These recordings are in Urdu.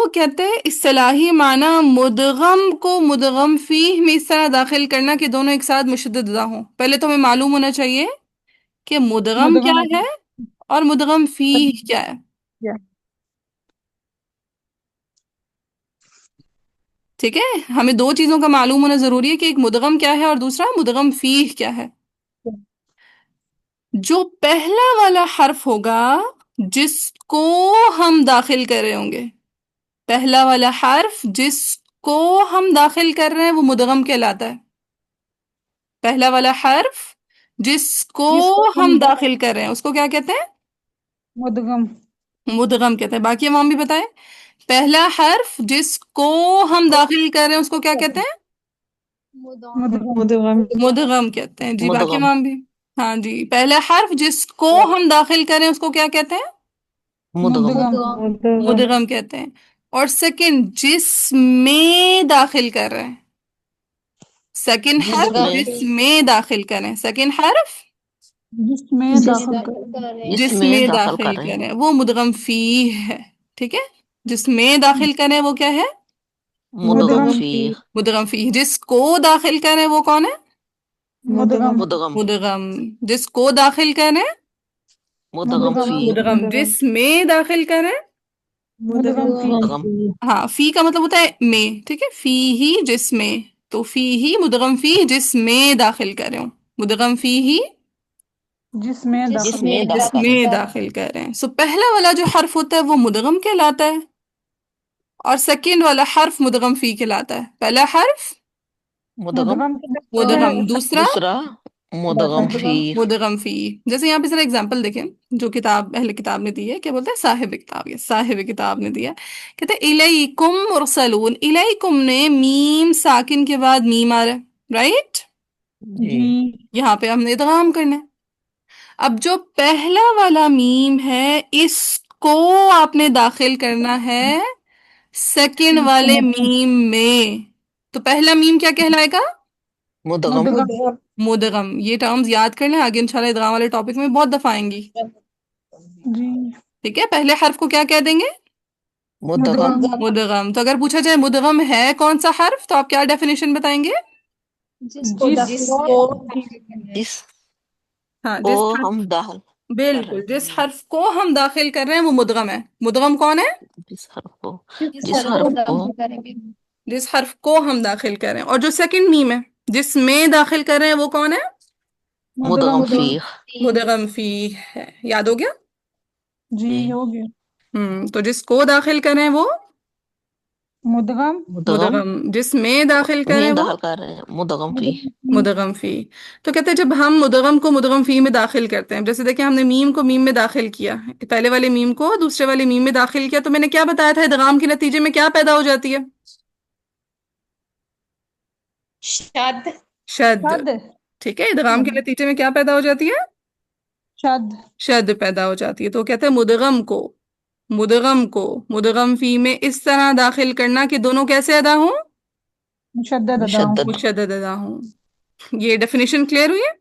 وہ کہتے ہیں اصطلاحی معنی مدغم کو مدغم فیہ میں اس طرح داخل کرنا کہ دونوں ایک ساتھ مشدد ادا ہوں. پہلے تو ہمیں معلوم ہونا چاہیے کہ مدغم کیا مدغم ہے اور مدغم فیہ کیا ہے. کیا ٹھیک ہے، ہمیں دو چیزوں کا معلوم ہونا ضروری ہے کہ ایک مدغم کیا ہے اور دوسرا مدغم فیہ کیا ہے. جو پہلا والا حرف ہوگا جس کو ہم داخل کر رہے ہوں گے، پہلا والا حرف جس کو ہم داخل کر رہے ہیں وہ مدغم کہلاتا ہے. پہلا والا حرف جس کو جس کو ہم داخل کر رہے ہیں اس کو کیا کہتے ہیں؟ مدغم مدغم کہتے ہیں. باقی عوام بھی بتائیں. پہلا حرف جس کو ہم داخل کر رہے ہیں اس کو کیا کہتے ہیں؟ مدغم مدغم کہتے ہیں. جی باقی مدغم عوام بھی. ہاں جی، پہلا حرف جس کو ہم داخل کریں اس کو کیا کہتے ہیں؟ مدغم مدغم مدغم کہتے ہیں. اور سیکنڈ جس میں داخل کر رہے ہیں، سیکنڈ جس حرف میں جس میں داخل کریں، سیکنڈ حرف جس میں داخل کر جس جس میں میں داخل داخل کریں کریں وہ مدغم فیہ ہے. ٹھیک ہے، جس میں داخل کریں وہ کیا ہے؟ مدغم مدغم فیہ مدغم فیہ. جس کو داخل کریں وہ کون ہے؟ مدغم مدغم مدغم. جس کو داخل کریں مدغم فیہ مدغم. جس میں داخل کریں مدغم فی مدغم ہاں، فی کا مطلب ہوتا ہے میں. ٹھیک ہے، فی ہی جس میں، تو فی ہی مدغم فی جس میں داخل کریں. مدغم فی ہی جس میں جس داخل میں جس داخل میں داخل کریں. سو پہلا والا جو حرف ہوتا ہے وہ مدغم کہلاتا ہے اور سیکنڈ والا حرف مدغم فی کہلاتا ہے. پہلا حرف مدغم مدغم، دوسرا دوسرا مدغم فیہ مدغم فی. جیسے یہاں پہ ذرا اگزامپل دیکھیں جو کتاب اہل کتاب نے دی ہے. کیا بولتے ہیں؟ صاحب کتاب، یا صاحب کتاب نے دیا. کہتے ہیں الیکم مرسلون. الیکم نے میم ساکن کے بعد میم آ رہا ہے، رائٹ؟ جی جی یہاں پہ ہم نے ادغام کرنا ہے. اب جو پہلا والا میم ہے اس کو آپ نے داخل کرنا ہے سیکنڈ والے میم میں. تو پہلا میم کیا کہلائے گا؟ مدغم مدغم مدغم. یہ ٹرمز یاد کر لیں، آگے انشاءاللہ ادغام والے ٹاپک میں بہت دفعہ آئیں گی. جی ٹھیک ہے، پہلے حرف کو کیا کہہ دیں گے؟ مدغم مدغم. تو اگر پوچھا جائے مدغم ہے کون سا حرف تو آپ کیا ڈیفینیشن بتائیں گے؟ جس کو جس ہاں، کو جس حرف، ہم داخل کر رہے بالکل جس حرف کو ہم داخل کر رہے ہیں وہ مدغم ہے. مدغم کون ہے؟ ہیں جس حرف کو جس حرف کو ہم داخل کر رہے ہیں. اور جو سیکنڈ میم ہے جس میں داخل کر رہے ہیں وہ کون ہے؟ مدغم فی فیہ مدغم فی ہے. یاد ہو گیا؟ جی ہو گیا تو جس کو داخل کریں وہ مدغم مدغم مدغم. جس میں داخل کریں میں وہ داخل کر رہے ہیں مدغم فیہ مدغم فی. تو کہتے ہیں جب ہم مدغم کو مدغم فی میں داخل کرتے ہیں، جیسے دیکھیں ہم نے میم کو میم میں داخل کیا، پہلے والے میم کو دوسرے والے میم میں داخل کیا، تو میں نے کیا بتایا تھا ادغام کے نتیجے میں کیا پیدا ہو جاتی ہے؟ شد شد. شد ٹھیک ہے، ادغام کے نتیجے میں کیا پیدا ہو جاتی ہے؟ شد شد پیدا ہو جاتی ہے. تو کہتے ہیں مدغم کو مدغم فی میں اس طرح داخل کرنا کہ دونوں کیسے ادا ہوں؟ مشدد ادا مشدد مشدد ادا ہوں. یہ ڈیفینیشن کلیئر ہوئی ہے؟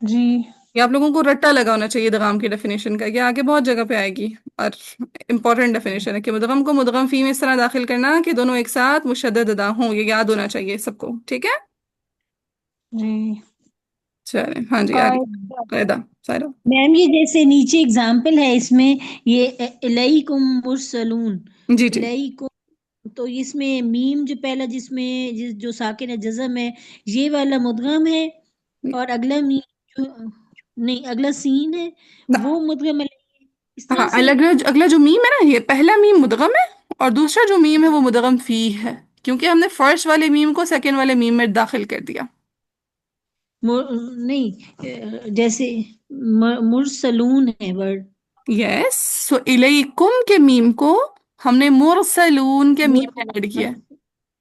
جی یہ آپ لوگوں کو رٹا لگا ہونا چاہیے ادغام کی ڈیفینیشن کا. یہ آگے بہت جگہ پہ آئے گی اور امپورٹنٹ ڈیفینیشن ہے کہ مدغم کو مدغم فی میں اس طرح داخل کرنا کہ دونوں ایک ساتھ مشدد ادا ہوں. یہ یاد ہونا چاہیے سب کو. ٹھیک ہے، جی چلیں. ہاں جی، آگے قاعدہ سائرہ. میم یہ جیسے نیچے اگزامپل ہے اس میں یہ الیکم مرسلون جی جی الیکم، تو اس میں میم جو پہلا جس میں جو ساکن ہے جزم ہے یہ والا مدغم ہے، اور اگلا میم جو نہیں اگلا سین ہے وہ مدغم ہے، اس طرح ہاں، سے. اگلا جو میم ہے نا، یہ پہلا میم مدغم ہے اور دوسرا جو میم ہے وہ مدغم فی ہے، کیونکہ ہم نے فرسٹ والے میم کو سیکنڈ والے میم میں داخل کر دیا. نہیں جیسے مرسلون ہے ورڈ. یس. سو الیکم کے میم کو ہم نے مرسلون کے میم میں ایڈ کیا.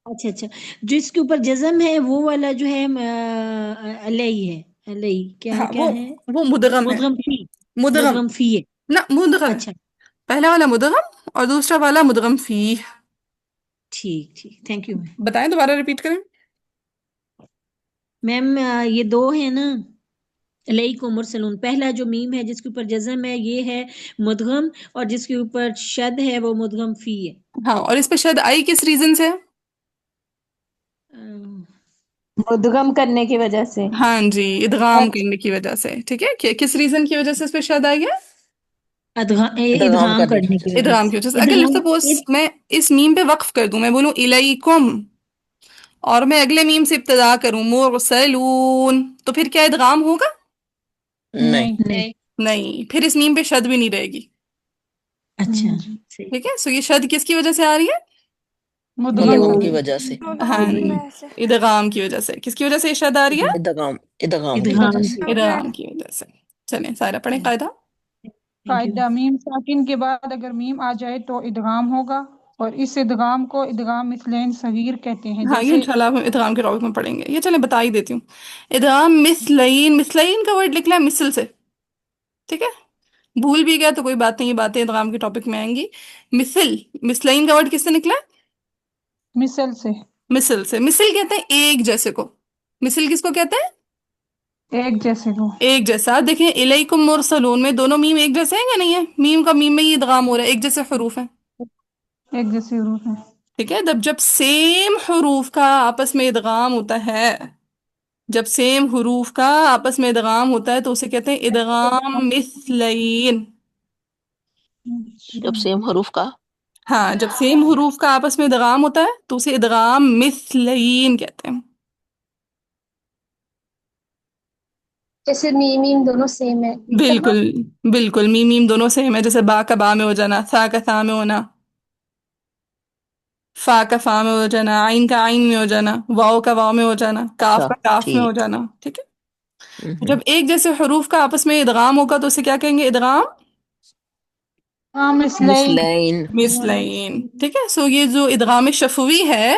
اچھا اچھا، جس کے اوپر جزم ہے وہ والا جو ہے علیہ ہے، علیہ کیا ہاں، کیا ہے؟ وہ مدغم ہے. مدغم فی، مدغم مدغم فی ہے. نہ مدغم ہے. اچھا پہلا والا مدغم اور دوسرا والا مدغم فی. ٹھیک ٹھیک، تھینک یو میم. بتائیں، دوبارہ ریپیٹ کریں. میم یہ دو ہے نا، علیکم مرسلون، پہلا جو میم ہے جس کے اوپر جزم ہے یہ ہے مدغم، اور جس کے اوپر شد ہے وہ مدغم فی ہے۔ ہاں، اور اس پہ شاید آئی کس ریزن سے ہے؟ مدغم کرنے کی وجہ سے۔ ہاں جی، ادغام کرنے کی وجہ سے، ٹھیک ہے، کس ریزن کی وجہ سے اس پہ شاید آئی ہے؟ ادغام ادغام کرنے کی کرنے وجہ کی سے۔ وجہ ادغام سے۔ کی وجہ سے۔ اگر ادغام سپوز میں اس میم پہ وقف کر دوں، میں بولوں الیکم، اور میں اگلے میم سے ابتدا کروں مرسلون، تو پھر کیا ادغام ہوگا؟ نہیں، نہیں۔ نہیں، پھر اس میم پہ شد بھی نہیں رہے گی، اچھا، صحیح۔ ٹھیک ہے۔ سو یہ شد کس کی وجہ سے آ رہی ہے؟ مدغم مدغم کی کرنے وجہ سے۔ ہاں، ادغام کی وجہ سے۔ کس کی وجہ سے یہ شد آ رہی ہے؟ ادغام کی ادغام وجہ سے۔ کی۔ ادغام کی وجہ سے۔ چلیں سارا پڑھیں قاعدہ۔ Thank you۔ قاعدہ، میم ساکن کے بعد اگر میم آ جائے تو ادغام ہوگا، اور اس ادغام کو ادغام مثلین صغیر کہتے ہیں، ہاں، یہ جیسے انشاءاللہ ہم ادغام کے ٹاپک میں پڑھیں گے، یہ چلیں بتا ہی دیتی ہوں۔ ادغام مثلین، مثلین کا ورڈ نکلا ہے مثل سے، ٹھیک ہے، بھول بھی گیا تو کوئی بات نہیں، یہ باتیں ادغام کے ٹاپک میں آئیں گی۔ مثل، مثلین کا ورڈ کس سے نکلا ہے؟ مثل سے، مثل سے۔ مثل کہتے ہیں ایک جیسے کو، مثل کس کو کہتے ہیں؟ ایک جیسے کو۔ ایک جیسا۔ آپ دیکھیں الیکم مرسلون میں دونوں میم ایک جیسے ہیں یا نہیں ہے؟ میم کا میم میں یہ ادغام ہو رہا ہے، ایک جیسے حروف ہیں، ایک جیسے حروف ہیں۔ ٹھیک ہے۔ جب سیم حروف کا آپس میں ادغام ہوتا ہے، جب سیم حروف کا آپس میں ادغام ہوتا ہے تو اسے کہتے ہیں ادغام مثلین۔ جب سیم حروف کا۔ ہاں، جب سیم حروف کا آپس میں ادغام ہوتا ہے تو اسے ادغام مثلین کہتے ہیں۔ جیسے میم میم دونوں سیم ہے، یہ سب نا؟ بالکل بالکل، میم میم دونوں سیم ہے، جیسے با کا با میں ہو جانا، ثا کا ثا میں ہونا، فا کا فا میں ہو جانا، عین کا عین میں ہو جانا، واؤ کا واؤ میں ہو جانا، کاف اچھا، کا کاف میں ہو ٹھیک۔ جانا، ٹھیک ہے۔ جب ایک جیسے حروف کا آپس میں ادغام ہوگا تو اسے کیا کہیں گے؟ ادغام ہاں، مثلین۔ مثلین۔ مثلین، ٹھیک ہے۔ سو یہ جو ادغام شفوی ہے،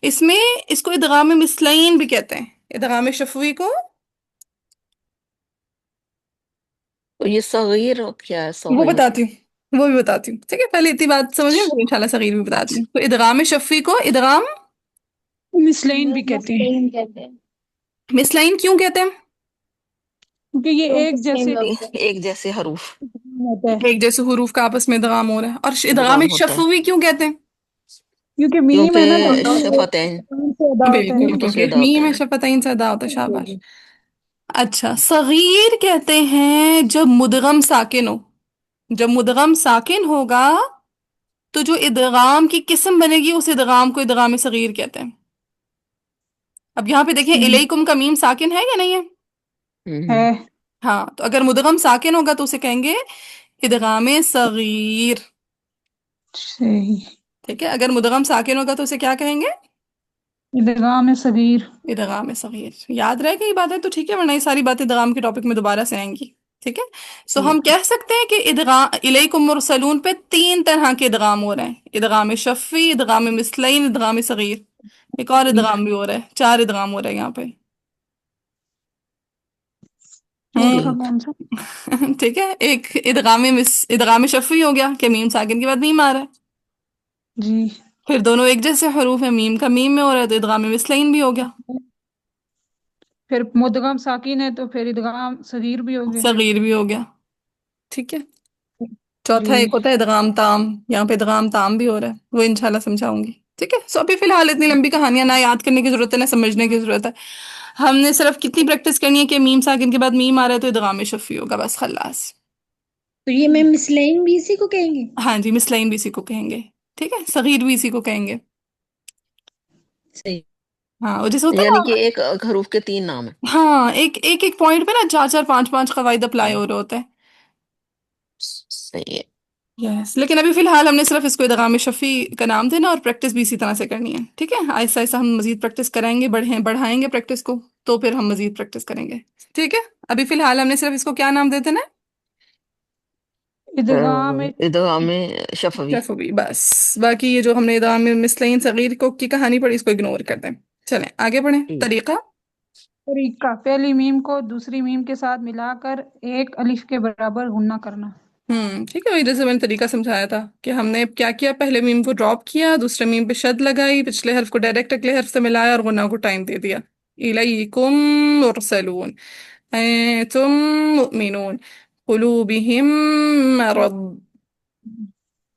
اس میں اس کو ادغام مثلین بھی کہتے ہیں۔ ادغام شفوی کو تو یہ صغیر کیا ہے؟ وہ صغیر بتاتی ہوں، وہ بھی بتاتی ہوں، ٹھیک ہے، پہلے اتنی بات سمجھیں پھر انشاءاللہ صغیر بھی بتاتی ہوں۔ تو ادغام شفوی کو ادغام مثلین بھی کہتے ہیں، مثلین کہتے ہیں مثلین کیوں کہتے ہیں؟ کیونکہ یہ کیونکہ ایک سیم جیسے لفظ ہے۔ ایک جیسے حروف ہوتا ہے، ایک جیسے حروف کا آپس میں ادغام ہو رہا ہے۔ اور ادغام ادغام ہوتا ہے شفوی کیوں کہتے ہیں؟ کیونکہ میم ہے نا تو کیونکہ میم ایک شفتین، زبان سے ادا ہوتا ہے۔ بالکل، شفتوں سے کیونکہ ادا ہوتا میم ہے ہے نا۔ شفتین سے ادا ہوتا ہے، شاباش۔ اچھا، صغیر کہتے ہیں جب مدغم ساکن ہو، جب مدغم ساکن ہوگا تو جو ادغام کی قسم بنے گی اس ادغام کو ادغام صغیر کہتے ہیں۔ اب یہاں پہ دیکھیں الیکم کا میم ساکن ہے یا نہیں ہے؟ ہے۔ ہاں، تو اگر مدغم ساکن ہوگا تو اسے کہیں گے ادغام صغیر، صحیح، ٹھیک ہے۔ اگر مدغم ساکن ہوگا تو اسے کیا کہیں گے؟ ادغام صغیر۔ ادغام صغیر۔ یاد رہے گی یہ باتیں تو ٹھیک ہے، ورنہ یہ ساری باتیں ادغام کے ٹاپک میں دوبارہ سے آئیں گی، ٹھیک ہے۔ سو ہم کہہ سکتے ہیں کہ ادغام الیکم مرسلون پہ 3 طرح کے ادغام ہو رہے ہیں: ادغام شفی، ادغام مثلین، ادغام صغیر۔ ایک اور ادغام بھی ہو رہا ہے، 4 ادغام ہو رہے ہیں یہاں پہ۔ چوتھا ٹھیک۔ کون سا؟ ٹھیک ہے، ایک ادغام شفی ہو گیا کہ میم ساکن کے بعد میم آ رہا ہے، جی، پھر دونوں ایک جیسے حروف ہیں، میم کا میم میں ہو رہا ہے تو ادغام مثلین بھی ہو گیا، پھر مدغم ساکن ہے تو پھر ادغام صغیر بھی ہو گئے۔ صغیر بھی ہو گیا، ٹھیک ہے۔ چوتھا جی، ایک ہوتا ہے ادغام تام، یہاں پہ ادغام تام بھی ہو رہا ہے، وہ انشاءاللہ سمجھاؤں گی، ٹھیک ہے۔ سو ابھی فی الحال اتنی لمبی کہانیاں نہ یاد کرنے کی ضرورت ہے، نہ سمجھنے کی ضرورت ہے۔ ہم نے صرف کتنی پریکٹس کرنی ہے کہ میم ساکن کے بعد میم آ رہا ہے تو ادغام شفی ہوگا، بس خلاص۔ تو یہ میں مثلین بھی اسی کو کہیں گے؟ ہاں جی، مثلین بھی اسی کو کہیں گے، ٹھیک ہے، صغیر بھی اسی کو کہیں گے۔ صحیح۔ ہاں، اور جیسے ہوتا ہے یعنی کہ نا، ایک حروف کے 3 نام ہیں۔ ہاں، ایک پوائنٹ پہ نا 4 4 5 5 قواعد اپلائی ہو رہے ہوتے ہیں۔ صحیح ہے۔ یس، لیکن ابھی فی الحال ہم نے صرف اس کو ادغام شفی کا نام دینا اور پریکٹس بھی اسی طرح سے کرنی ہے، ٹھیک ہے۔ آہستہ آہستہ ہم مزید پریکٹس کرائیں گے، بڑھائیں گے پریکٹس کو، تو پھر ہم مزید پریکٹس کریں گے، ٹھیک ہے۔ ابھی فی الحال ہم نے صرف اس کو کیا نام دیتے نا؟ ادغام ادغام شفوی۔ شفوی، بس۔ باقی یہ جو ہم نے ادغام مثلین صغیر کو کی کہانی پڑھی اس کو اگنور کر دیں۔ چلیں آگے بڑھیں۔ طریقہ: طریقہ، پہلی میم کو دوسری میم کے ساتھ ملا کر ایک الف کے برابر غنہ کرنا۔ ٹھیک ہے، وہی جیسے میں نے طریقہ سمجھایا تھا کہ ہم نے کیا کیا، پہلے میم کو ڈراپ کیا، دوسرے میم پہ شد لگائی، پچھلے حرف کو ڈائریکٹ اگلے حرف سے ملایا اور غنہ کو ٹائم دے دیا، الیکم مرسلون۔ أنتم مؤمنون قلوبهم مرض.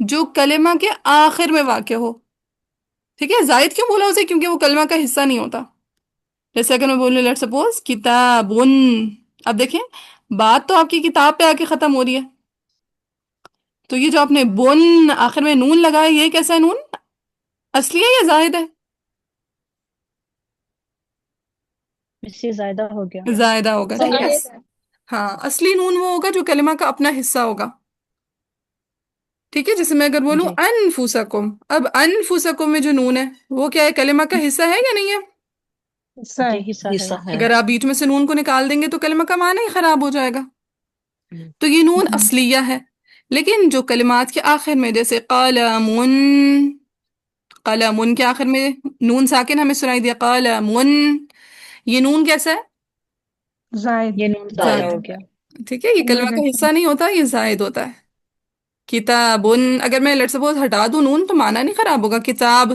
جو کلمہ کے آخر میں واقع ہو. ٹھیک ہے. زائد کیوں بولا اسے؟ کیونکہ وہ کلمہ کا حصہ نہیں ہوتا. جیسے اگر میں بولوں لیٹ سپوز کتابن، اب دیکھیں بات تو آپ کی کتاب پہ آ کے ختم ہو رہی ہے، تو یہ جو آپ نے بن آخر میں نون لگایا، یہ کیسا ہے؟ نون اصلی ہے یا زائد ہے؟ اس سے زیادہ ہو گیا. زائدہ ہوگا. ٹھیک ہے. زائد ہے۔ ہاں اصلی نون وہ ہوگا جو کلمہ کا اپنا حصہ ہوگا. ٹھیک ہے. جیسے میں اگر بولوں جی انفسکم، اب انفسکم میں جو نون ہے وہ کیا ہے؟ کلمہ کا حصہ ہے یا نہیں ہے؟ حصہ جی ہے۔ حصہ ہے. حصہ ہے. اگر آپ بیچ میں سے نون کو نکال دیں گے تو کلمہ کا معنی ہی خراب ہو جائے گا. تو یہ نون اصلیہ ہے. لیکن جو کلمات کے آخر میں جیسے قلمن، قلمن کے آخر میں نون ساکن ہمیں سنائی دیا قلمن، یہ نون کیسا ہے؟ زائد۔ یہ نون زائدہ زائد. ہو گیا. ٹھیک ہے. یہ کلمہ کا حصہ نہیں ہوتا، یہ زائد ہوتا ہے. کتابن، اگر میں لیٹ سپوز ہٹا دوں نون تو معنی نہیں خراب ہوگا. کتاب،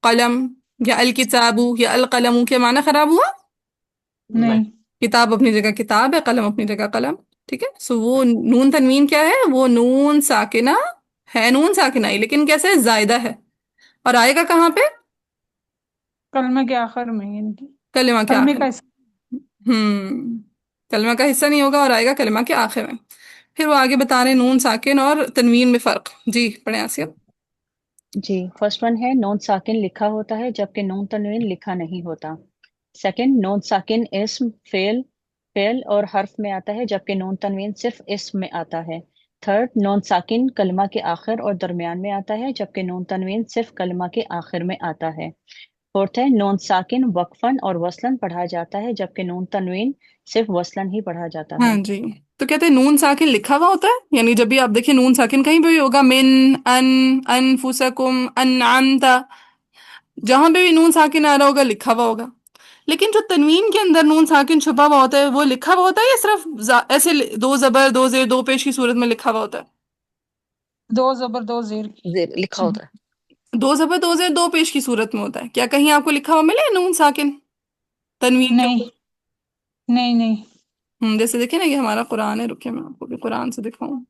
قلم، یا الکتابو یا القلم، کیا معنی خراب ہوا؟ نہیں۔ کتاب اپنی جگہ کتاب ہے، قلم اپنی جگہ قلم. ٹھیک ہے. سو وہ نون تنوین کیا ہے؟ وہ نون ساکنہ ہے، نون ساکنہ ہی، لیکن کیسے ہے؟ زائدہ ہے. اور آئے گا کہاں پہ؟ کلمہ کے آخر میں، یعنی کہ کلمہ کے کلمے آخر کا میں. حصہ۔ کلمہ کا حصہ نہیں ہوگا اور آئے گا کلمہ کے آخر میں. پھر وہ آگے بتا رہے ہیں نون ساکن اور تنوین میں فرق. جی پڑھیں آسیہ. جی فرسٹ ون ہے نون ساکن لکھا ہوتا ہے جبکہ نون تنوین لکھا نہیں ہوتا. سیکنڈ، نون ساکن اسم، فعل اور حرف میں آتا ہے جبکہ نون تنوین صرف اسم میں آتا ہے. تھرڈ، نون ساکن کلمہ کے آخر اور درمیان میں آتا ہے جبکہ نون تنوین صرف کلمہ کے آخر میں آتا ہے. فورتھ ہے نون ساکن وقفاً اور وصلاً پڑھا جاتا ہے جبکہ نون تنوین صرف وصلاً ہی پڑھا جاتا ہے. ہاں جی. تو کہتے ہیں نون ساکن لکھا ہوا ہوتا ہے، یعنی جب بھی آپ دیکھیں نون ساکن کہیں پہ بھی ہوگا، من، ان، انفسکم، انعمت، جہاں پہ بھی نون ساکن آ رہا ہوگا لکھا ہوا ہوگا. لیکن جو تنوین کے اندر نون ساکن چھپا ہوا ہوتا ہے وہ لکھا ہوا ہوتا ہے یا صرف ایسے دو زبر دو زیر دو پیش کی صورت میں لکھا ہوا ہوتا ہے؟ دو زبر دو زیر کی۔ زیر لکھا ہوتا ہے. دو زبر دو زیر دو پیش کی صورت میں ہوتا ہے. کیا کہیں آپ کو لکھا ہوا ملے نون ساکن تنوین کے نہیں اوپر؟ نہیں نہیں۔ جیسے دیکھیں نا یہ ہمارا قرآن ہے، رکھے میں آپ کو بھی قرآن سے دکھاؤں.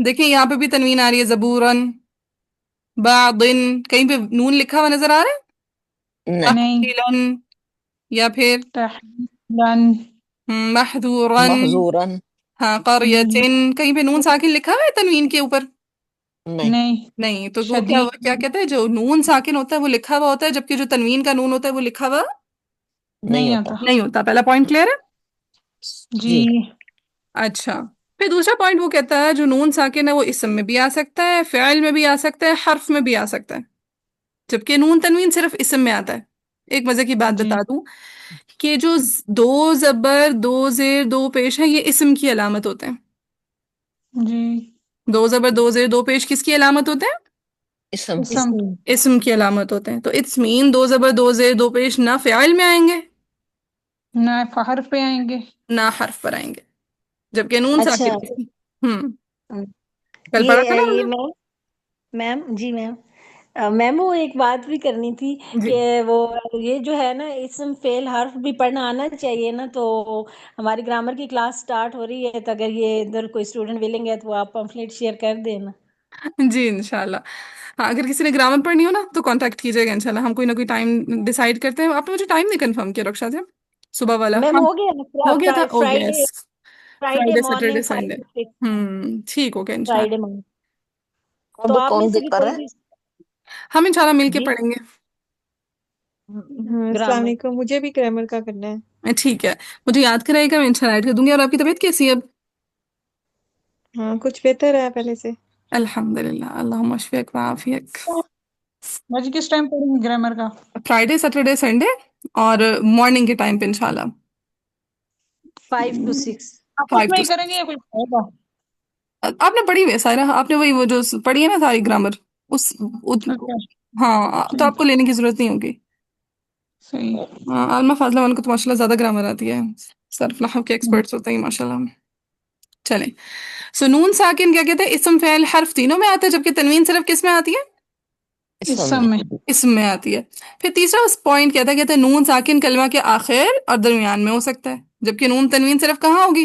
دیکھیں یہاں پہ بھی تنوین آ رہی ہے، زبورن، بعضن، کہیں پہ نون لکھا ہوا نظر آ رہا ہے؟ نہیں. نہیں۔ تحصیلاً، یا پھر تحلیلاً۔ محذورن. محظورن. ہاں قریتن، کہیں پہ نون ساکن لکھا ہوا ہے تنوین کے اوپر؟ نہیں. نہیں۔ نہیں. تو وہ کیا شدید۔ کیا کہتے ہیں، جو نون ساکن ہوتا ہے وہ لکھا ہوا ہوتا ہے جبکہ جو تنوین کا نون ہوتا ہے وہ لکھا ہوا نہیں نہیں ہوتا. ہوتا۔ نہیں ہوتا. پہلا پوائنٹ کلیئر ہے؟ جی۔ جی. اچھا. پھر دوسرا پوائنٹ وہ کہتا ہے جو نون ساکن ہے وہ اسم میں بھی آ سکتا ہے، فعل میں بھی آ سکتا ہے، حرف میں بھی آ سکتا ہے، جبکہ نون تنوین صرف اسم میں آتا ہے. ایک مزے کی بات جی۔ بتا دوں کہ جو دو زبر دو زیر دو پیش ہیں یہ اسم کی علامت ہوتے ہیں. جی۔ دو زبر دو زیر دو پیش کس کی علامت ہوتے ہیں؟ اسم. اسم۔ اسم کی علامت ہوتے ہیں. تو اٹس مین دو زبر دو زیر دو پیش نہ فعل میں آئیں گے نہ حرف پہ آئیں گے۔ نہ حرف پر آئیں گے، جبکہ نون اچھا، ساکن. کل پڑھا تھا نا یہ ہم میم جی میم، میم وہ ایک بات بھی کرنی تھی نے؟ جی. کہ وہ یہ جو ہے نا اسم فعل حرف بھی پڑھنا آنا چاہیے نا، تو ہماری گرامر کی کلاس سٹارٹ ہو رہی ہے، تو اگر یہ ادھر کوئی اسٹوڈنٹ ولنگ ہے تو وہ آپ پمفلیٹ شیئر کر دینا. جی انشاءاللہ. ہاں اگر کسی نے گرامر پڑھنی ہو نا تو کانٹیکٹ کیجیے گا انشاءاللہ. ہم کوئی نہ کوئی ٹائم ڈیسائیڈ کرتے ہیں. آپ نے مجھے ٹائم نہیں کنفرم کیا رکشا سے، صبح والا. میم ہاں ہو گیا نا، ہو گیا تھا. Oh Friday yes, Friday Friday Saturday morning Sunday. 5 to 6، ٹھیک ہو گیا فرائیڈے انشاءاللہ. مارننگ. تو اب آپ میں کون سے بھی کر رہا کوئی ہے؟ بھی ہم انشاءاللہ مل کے جی پڑھیں گے. ہاں السلام گرامر. علیکم، مجھے بھی گرامر کا کرنا ہے. ٹھیک ہے، مجھے یاد کرائے گا، میں انشاءاللہ ایڈ کر دوں گی. اور آپ کی طبیعت کیسی ہے اب؟ ہاں کچھ بہتر ہے پہلے سے. الحمدللہ، اللہم اشفیک وعافیک. آج کس ٹائم پڑھیں گے گرامر کا؟ فرائیڈے سیٹرڈے سنڈے اور مارننگ کے ٹائم پہ انشاءاللہ. 5 to 6. آپس 5 میں to ہی کریں گے یا کوئی پڑھے گا؟ آپ نے پڑھی ہوئی ہے سائرہ، آپ نے وہی وہ جو پڑھی ہے نا ساری گرامر اس اچھا ہاں تو آپ ٹھیک، کو لینے کی ضرورت نہیں ہوگی. صحیح. عالمہ فاضلہ ان کو تو ماشاءاللہ زیادہ گرامر آتی ہے، صرف نحو کے ایکسپرٹس ہوتے ہیں ماشاءاللہ. چلیں. سو نون ساکن کیا کہتے ہیں؟ اسم فعل حرف تینوں میں آتا ہے، جبکہ تنوین صرف کس میں آتی ہے؟ اس اسم سب میں. میں اسم میں آتی ہے. پھر تیسرا پوائنٹ کہتے ہیں نون ساکن کلمہ کے آخر اور درمیان میں ہو سکتا ہے، جبکہ نون تنوین صرف کہاں ہوگی؟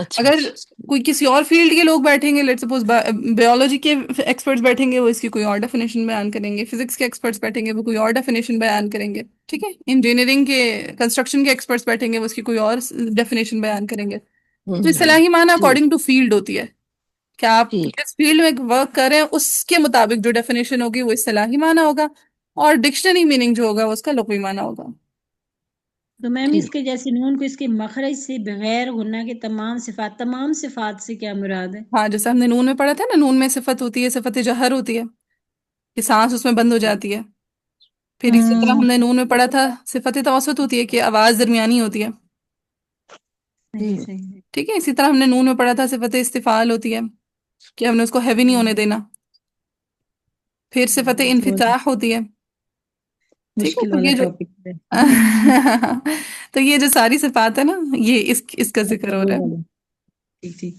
اچھا اگر کوئی کسی اور فیلڈ کے لوگ بیٹھیں گے، لیٹ سپوز بایولوجی کے ایکسپرٹس بیٹھیں گے، وہ اس کی کوئی اور ڈیفینیشن بیان کریں گے، فزکس کے ایکسپرٹس بیٹھیں گے وہ کوئی اور ڈیفینیشن بیان کریں گے، ٹھیک ہے، انجینئرنگ کے کنسٹرکشن کے ایکسپرٹس بیٹھیں گے وہ اس کی کوئی اور ڈیفینیشن بیان کریں گے. تو اصطلاحی معنی ٹھیک اکارڈنگ ٹو فیلڈ ہوتی ہے کہ آپ ٹھیک کس فیلڈ میں ورک کر رہے ہیں، اس کے مطابق جو ڈیفینیشن ہوگی وہ اصطلاحی معنی ہوگا، اور ڈکشنری میننگ جو ہوگا اس کا لغوی معنی ہوگا. تو میم اس ٹھیک. کے جیسے نون کو اس کے مخرج سے بغیر غنہ کے تمام صفات سے کیا مراد ہے؟ ہاں، جیسے ہم نے نون میں پڑھا تھا نا، نون میں صفت ہوتی ہے، صفت جہر ہوتی ہے کہ سانس اس میں بند ہو جاتی ہے. پھر اسی طرح ہم نے نون میں پڑھا تھا صفت توسط ہوتی ہے کہ آواز درمیانی ہوتی ہے، صحیح ہم، صحیح. ٹھیک ہے. اسی طرح ہم نے نون میں پڑھا تھا صفت استفعال ہوتی ہے کہ ہم نے اس کو ہیوی نہیں ہونے دینا. پھر صفت یہ تو انفتاح ہوتی ہے، ٹھیک ہے. مشکل تو والا یہ جو ٹاپک ہے. تو یہ جو ساری صفات ہے نا، یہ اس کا ذکر ہو وہ رہا ہے. والا. ٹھیک ٹھیک.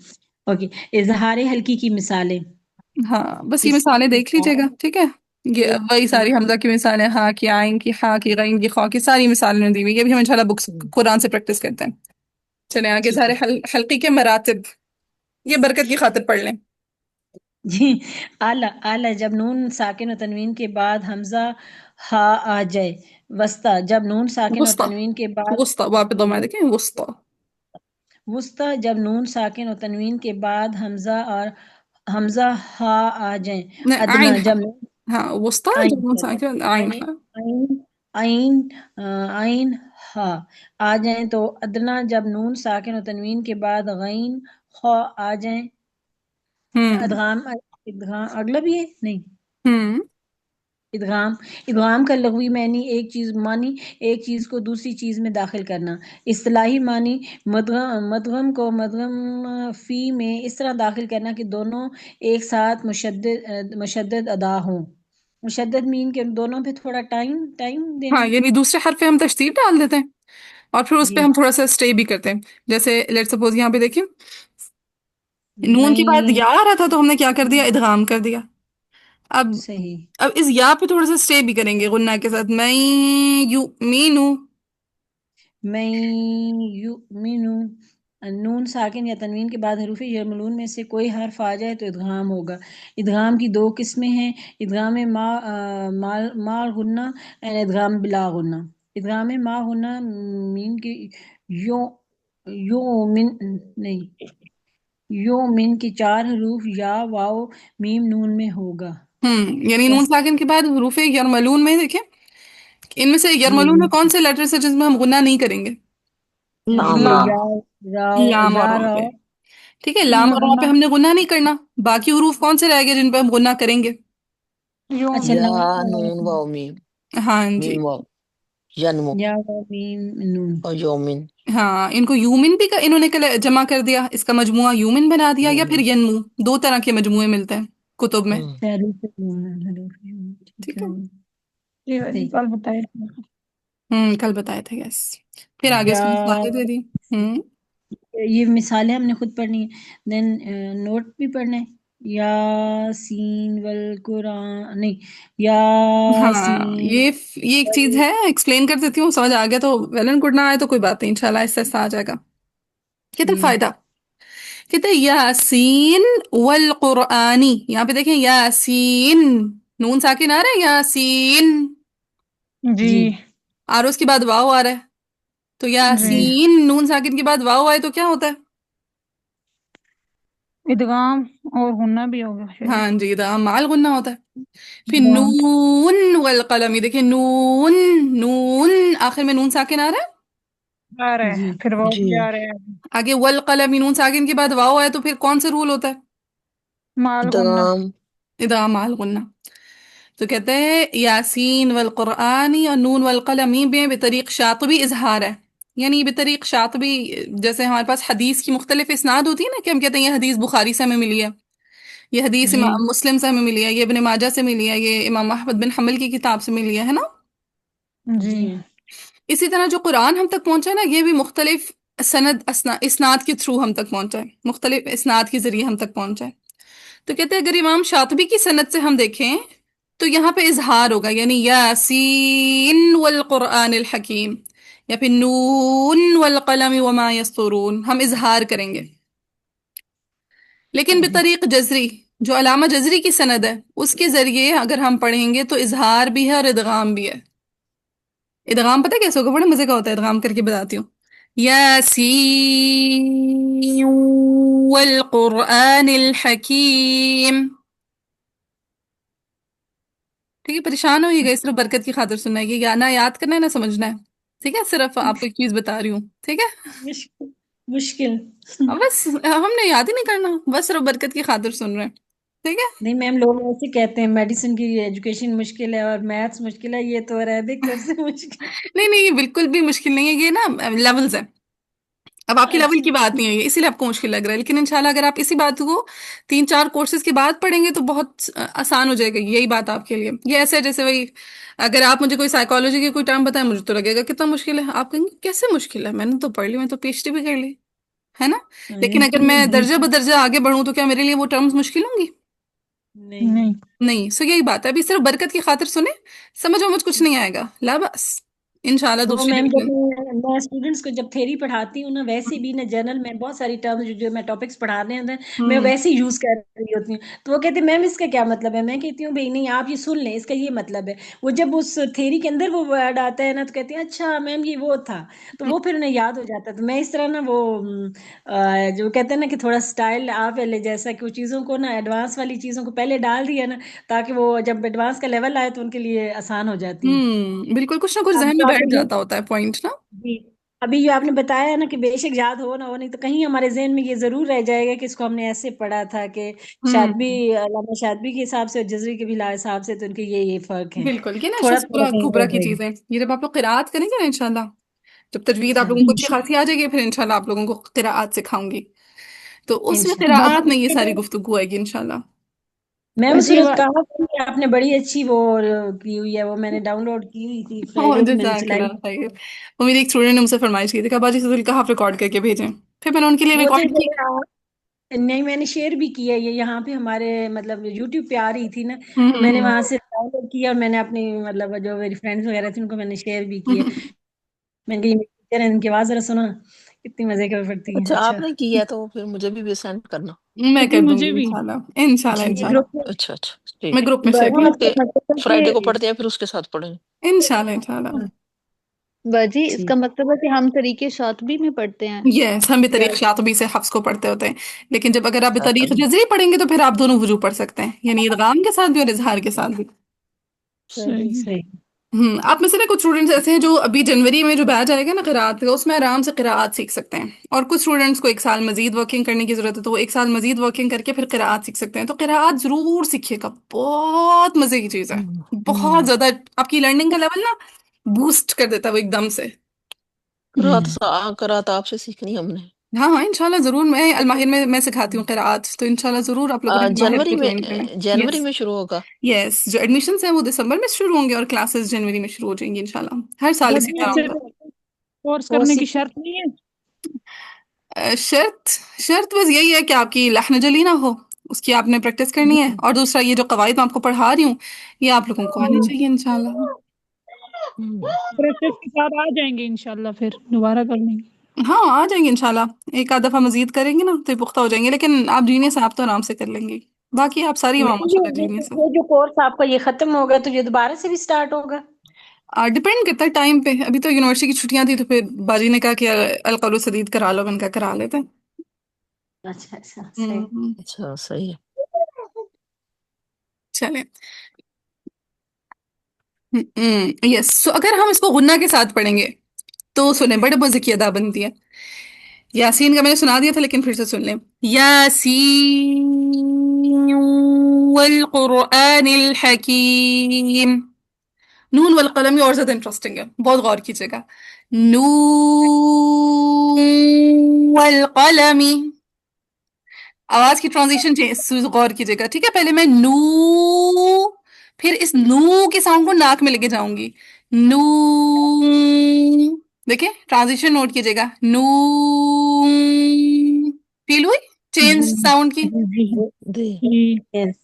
اوکے. اظہار ہلکی کی مثالیں. ہاں، بس یہ اس مثالیں دیکھ لیجیے گا، ٹھیک ہے. یہ ایک وہی ساری حمزہ کی مثالیں، ہاں کی، آئین کی، ہاں کی، غین کی، خا کی، ساری مثالیں دی ہوئی. یہ بھی ہم انشاءاللہ بکس قرآن سے پریکٹس کرتے ہیں. چلیں آگے، ٹھیک سارے ہے حلقی کے مراتب یہ برکت کی خاطر پڑھ لیں. جی. اعلی جب نون ساکن و تنوین کے بعد حمزہ ہا آ جائے. وسطی جب نون ساکن و وسطی، تنوین کے بعد وسطی، وہاں پہ دو میں دیکھیں، وسطی. وسطی جب نون ساکن و تنوین کے بعد حمزہ ہا آ جائیں. نہیں، ادنا آئین ہا. جب ہاں، وسطی آئین جب ساکن، آئین آئین ہا. آئین آئین آئین ہا آ جائیں تو ادنا جب نون ساکن و تنوین کے بعد غین خا آ جائیں. ادغام اگلا بھی ہے نہیں. ہوں ادغام کا لغوی معنی ایک چیز کو دوسری چیز میں داخل کرنا. اصطلاحی معنی مدغم کو مدغم فی میں اس طرح داخل کرنا کہ دونوں ایک ساتھ مشدد ادا ہوں. مشدد مین کے دونوں پہ تھوڑا ٹائم دینا. ہاں، یعنی دوسرے حرف پہ ہم تشدید ڈال دیتے ہیں اور پھر اس پہ جی. ہم تھوڑا سا اسٹے بھی کرتے ہیں. جیسے لیٹ سپوز یہاں پہ دیکھیں، نون کے بعد میں یا آ رہا تھا تو ہم نے کیا کر دیا، ادغام کر دیا. اب صحیح. اب اس یا پہ تھوڑا سا اسٹے بھی کریں گے غنہ کے ساتھ، میں یو مینو. میں یؤمنو. نون ساکن یا تنوین کے بعد حروف یرملون میں سے کوئی حرف آ جائے تو ادغام ہوگا. ادغام کی دو قسمیں ہیں، ادغام ما غنہ اور ادغام بلا غنہ. ادغام ما غنہ مین کی یومن کی 4 حروف یا واو میم نون میں ہوگا. یعنی نون ساکن کے بعد حروف یرملون میں دیکھیں، ان میں سے جی. یرملون میں کون سے لیٹرز ہیں جن میں ہم غنہ نہیں کریں گے؟ لام یہ را. یا لام اور زا راء را. پہ، ٹھیک ہے. ان لام میں اور راء غنہ پہ ہم نے غنہ نہیں کرنا. باقی حروف کون سے رہ گئے جن پہ ہم غنہ کریں گے؟ اچھا یا نون نون واو میم. ہاں جی. میم واو. ینمو یا واو میم نون. اور یومن. ہاں، ان کو یومن بھی انہوں نے جمع کر دیا، اس کا مجموعہ یومن بنا دیا، یا پھر ینمو. دو طرح کے مجموعے ملتے ہیں کتب میں، حروف نون حروف نون. ٹھیک ٹھیک ہے. ہے. یہ صحیح. کل بتائے. کل بتائے تھے، یس. پھر آگے اس یا کی مثالیں دے دی. یہ مثالیں ہم نے خود پڑھنی ہیں، دین نوٹ بھی پڑھنا ہے. یاسین والقرآن نہیں ہاں، یاسین یہ ایک چیز ہے، ایکسپلین کر دیتی ہوں. سمجھ آ گیا تو ویل اینڈ گڈ، نہ آئے تو کوئی بات نہیں، انشاءاللہ آہستہ آہستہ آ جائے گا. کتنا جی. فائدہ، کہتے ہیں یاسین والقرآنی. یہاں پہ دیکھیں یاسین، نون ساکن آ رہا ہے، یاسین. جی جی. اور اس کے بعد واو آ رہا ہے، تو جی یاسین نون ساکن کے بعد واو آئے تو کیا ہوتا ہے؟ ادغام اور غنہ بھی ہوگا شاید. ہاں جی، ادغام مع الغنہ ہوتا ہے. پھر ادغام. نون والقلم، دیکھیں نون، نون آخر میں نون ساکن آ رہا ہے. آ رہا جی. ہے پھر وہ جی. بھی آ رہا ہے. آگے والقلم، نون ساکن کے بعد واو آئے تو پھر کون سے رول ہوتا ہے؟ مال غنہ. ادغام. ادغام مع الغنہ. تو کہتے ہیں یاسین والقرآنی اور نون والقلم میں بطریق شاطبی اظہار ہے. یعنی بطریق شاطبی، جیسے ہمارے پاس حدیث کی مختلف اسناد ہوتی ہے نا، کہ ہم کہتے ہیں یہ حدیث بخاری سے ہمیں ملی ہے، یہ حدیث جی امام مسلم سے ہمیں ملی ہے، یہ ابن ماجہ سے ملی ہے، یہ امام احمد بن حنبل کی کتاب سے ملی ہے نا. جی جی. اسی طرح جو قرآن ہم تک پہنچا نا، یہ بھی مختلف اسناد کے تھرو ہم تک پہنچا ہے، مختلف اسناد کے ذریعے ہم تک پہنچا ہے. تو کہتے ہیں اگر امام شاطبی کی سند سے ہم دیکھیں تو یہاں پہ اظہار ہوگا، یعنی یاسین والقرآن الحکیم، یا پھر نون والقلم وما یسطرون، ہم اظہار کریں گے. لیکن بطریق جزری، جو علامہ جزری کی سند ہے اس کے ذریعے اگر ہم پڑھیں گے تو اظہار بھی ہے اور ادغام بھی ہے. ادغام پتہ کیسے ہوگا؟ بڑا مزے کا ہوتا ہے، ادغام کر کے بتاتی ہوں. یاسین والقرآن الحکیم. ٹھیک ہے، پریشان ہوئیے گا، صرف برکت کی خاطر سننا ہے، یہ یا نہ یاد کرنا ہے نہ سمجھنا ہے. ٹھیک ہے، صرف آپ کو ایک چیز بتا رہی ہوں. ٹھیک ہے، مشکل مشکل بس ہم نے یاد ہی نہیں کرنا، بس صرف برکت کی خاطر سن رہے ہیں. ٹھیک ہے. نہیں میم، لوگ ایسے کہتے ہیں میڈیسن کی ایجوکیشن مشکل ہے اور میتھس مشکل ہے، یہ تو عربک طرف سے مشکل. نہیں نہیں، یہ بالکل بھی مشکل نہیں ہے، یہ نا لیولز ہیں. اب آپ کی لیول اچھا کی بات نہیں ہے یہ، اسی لیے آپ کو مشکل لگ رہا ہے، لیکن انشاءاللہ اگر آپ اسی بات کو 3-4 کورسز کے بعد پڑھیں گے تو بہت آسان ہو جائے گا یہی بات آپ کے لیے. یہ ایسے ہے جیسے وہی اگر آپ مجھے کوئی سائیکالوجی کی کوئی ٹرم بتائیں، مجھے تو لگے گا کتنا مشکل ہے، آپ کہیں گے کیسے مشکل ہے، میں نے تو پڑھ لی، میں تو پی ایچ ڈی بھی کر لی ہے نا. لیکن اگر میں درجہ بدرجہ آگے بڑھوں تو کیا میرے لیے وہ ٹرمز مشکل ہوں گی؟ نہیں. نہیں. سو یہی بات ہے، ابھی صرف برکت کی خاطر سنیں، سمجھ ومجھ کچھ نہیں آئے گا، لا بس انشاءاللہ وہ دوسری میم جب ڈویژن. میں اسٹوڈنٹس کو جب تھیری پڑھاتی ہوں نا، ویسے بھی نا جنرل میں بہت ساری ٹرمز جو میں ٹاپکس پڑھانے ہیں میں ویسے ہی یوز کر رہی ہوتی ہوں، تو وہ کہتے ہیں میم اس کا کیا مطلب ہے. میں کہتی ہوں بھائی نہیں، آپ یہ سن لیں، اس کا یہ مطلب ہے. وہ جب اس تھیری کے اندر وہ ورڈ آتا ہے نا تو کہتے ہیں اچھا میم یہ وہ تھا، تو وہ پھر انہیں یاد ہو جاتا ہے. تو میں اس طرح نا وہ جو کہتے ہیں نا کہ تھوڑا سٹائل آپ پہلے جیسا کہ وہ چیزوں کو نا ایڈوانس والی چیزوں کو پہلے ڈال دیا نا، تاکہ وہ جب ایڈوانس کا لیول آئے تو ان کے لیے آسان ہو جاتی ہیں. بالکل، کچھ نہ کچھ اب ذہن جو میں آپ بیٹھ نے جاتا ہوتا ہے پوائنٹ نا. جی ابھی جو آپ نے بتایا نا کہ بے شک یاد ہو نہ ہو، نہیں تو کہیں ہمارے ذہن میں یہ ضرور رہ جائے گا کہ اس کو ہم نے ایسے پڑھا تھا کہ شاطبی، علامہ شاطبی کے حساب سے اور جزری کے بھی حساب سے تو ان کے یہ فرق ہیں. بالکل، یہ نا تھوڑا شسپرا تھوڑا کہیں کبرا رہ کی جائے گا چیزیں، یہ جب آپ لوگ قراءت کریں گے نا انشاءاللہ، جب تجوید آپ لوگوں کو اچھی انشاء خاصی آ جائے گی، پھر انشاءاللہ آپ لوگوں کو قراءت سکھاؤں گی، تو اس میں اللہ. قراءات میں یہ ساری گفتگو آئے گی انشاءاللہ. میم باجی سورۃ کہف کی آپ نے بڑی اچھی وہ کی ہوئی ہے، وہ میں نے ڈاؤن لوڈ کی ہوئی تھی، فرائیڈے کو میں نے جزاک چلائی. اللہ خیر. وہ میری ایک اسٹوڈنٹ نے مجھ سے فرمائش کی تھی کہ باجی سورۃ الکہف ریکارڈ کر کے بھیجیں، پھر میں نے ان کے لیے وہ تو ریکارڈ کی. نہیں میں نے شیئر بھی کیا ہے، یہ یہاں پہ ہمارے مطلب یوٹیوب پہ آ رہی تھی نا، ہوں تو میں نے وہاں سے ڈاؤن لوڈ کیا اور میں نے اپنی مطلب جو میری فرینڈس وغیرہ تھیں ان کو میں نے شیئر بھی کیا. میں نے کہا یہ میری ٹیچر ہیں، ان کی آواز ذرا سنا کتنی مزے کا پڑتی ہیں. اچھا اچھا آپ نے کیا تو پھر مجھے بھی سینڈ کرنا. میں جی کر دوں مجھے گی بھی. انشاءاللہ انشاءاللہ جی انشاءاللہ. گروپ میں اچھا اچھا میں ٹھیک ہے. گروپ میں شیئر ہاں، کروں اس کا فرائیڈے مطلب ہے فرائیڈے کو کہ پڑھتے ہیں پھر اس کے ساتھ پڑھیں. انشاءاللہ انشاءاللہ. باجی اس ٹھیک. کا مطلب ہے کہ ہم طریقے شاطبی میں پڑھتے ہیں. یس، ہم بھی یا طریق شاطبی سے حفظ کو پڑھتے ہوتے ہیں، لیکن جب اگر آپ جزاک طریق اللہ. جزری پڑھیں گے تو پھر آپ دونوں وجو پڑھ سکتے ہیں، یعنی ادغام کے ساتھ بھی اور اظہار کے ساتھ بھی. صحیح. صحیح. آپ میں سے نا کچھ اسٹوڈنٹس ایسے ہیں جو ابھی جنوری میں جو بیچ آئے گا نا قراءت کا، اس میں آرام سے قراءت سیکھ سکتے ہیں، اور کچھ اسٹوڈنٹس کو 1 سال مزید ورکنگ کرنے کی ضرورت ہے تو وہ 1 سال مزید ورکنگ کر کے پھر قراءت سیکھ سکتے ہیں. تو قراءت ضرور سیکھیے گا، بہت مزے کی چیز ہے، بہت زیادہ آپ کی لرننگ کا لیول نا بوسٹ کر دیتا ہے وہ ایک دم سے. قرات آپ سے سیکھنی ہم نے. ہاں ہاں انشاءاللہ ضرور، میں الماہر میں سکھاتی ہوں قراءت، تو انشاءاللہ ضرور آپ لوگوں نے الماہر جنوری کو میں جوائن کرنا ہے. جنوری یس میں شروع ہوگا. یس، جو ایڈمیشنز ہیں وہ دسمبر میں شروع ہوں گے اور کلاسز جنوری میں شروع ہو جائیں گی انشاءاللہ. ہر سال اسی باجی طرح ایسے ہوگا. کورس اور کرنے کی شرط نہیں ہے؟ شرط بس یہی ہے کہ آپ کی لحن جلی نہ ہو، اس کی آپ نے پریکٹس کرنی ہے، اور دوسرا یہ جو قواعد میں آپ کو پڑھا رہی ہوں یہ آپ لوگوں کو آنی چاہیے انشاءاللہ. پریکٹس کے ساتھ آ جائیں گے انشاءاللہ، پھر دوبارہ کر لیں گے. ہاں آ جائیں گے انشاءاللہ، ایک آدھ دفعہ مزید کریں گے نا تو یہ پختہ ہو جائیں گے، لیکن آپ جینیس ہیں، آپ تو آرام سے کر لیں گے، باقی آپ ساری وہاں ماشاءاللہ جینیس ہیں. یہ جو کورس آپ کا یہ ختم ہوگا تو یہ دوبارہ سے بھی سٹارٹ ہوگا؟ ڈپینڈ کرتا ہے ٹائم پہ، ابھی تو یونیورسٹی کی چھٹیاں تھیں تو پھر باجی نے کہا کہ القول سدید کرا لو، میں نے کہا کرا لیتے ہیں. اچھا اچھا صحیح. اچھا صحیح ہے. چلیں. یس، سو اگر ہم اس کو غنہ کے ساتھ پڑھیں گے تو سنیں بڑے مزے کی ادا بنتی ہے. یاسین کا میں نے سنا دیا تھا لیکن پھر سے سن لیں. یاسین والقرآن الحکیم. نون والقلم اور زیادہ انٹرسٹنگ ہے، بہت غور کیجیے گا. نون والقلم، آواز کی ٹرانزیشن غور کیجیے گا، ٹھیک ہے. پہلے میں نو، پھر اس نو کے ساؤنڈ کو ناک میں لے کے جاؤں گی. نو، دیکھیں ٹرانزیشن نوٹ کیجیے گا. نو، فیل ہوئی چینج ساؤنڈ کی، جی. Yes.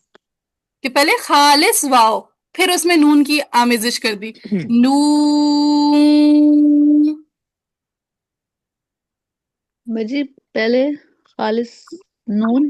کہ پہلے خالص واو پھر اس میں نون کی آمیزش کر دی. نون. باجی پہلے خالص نون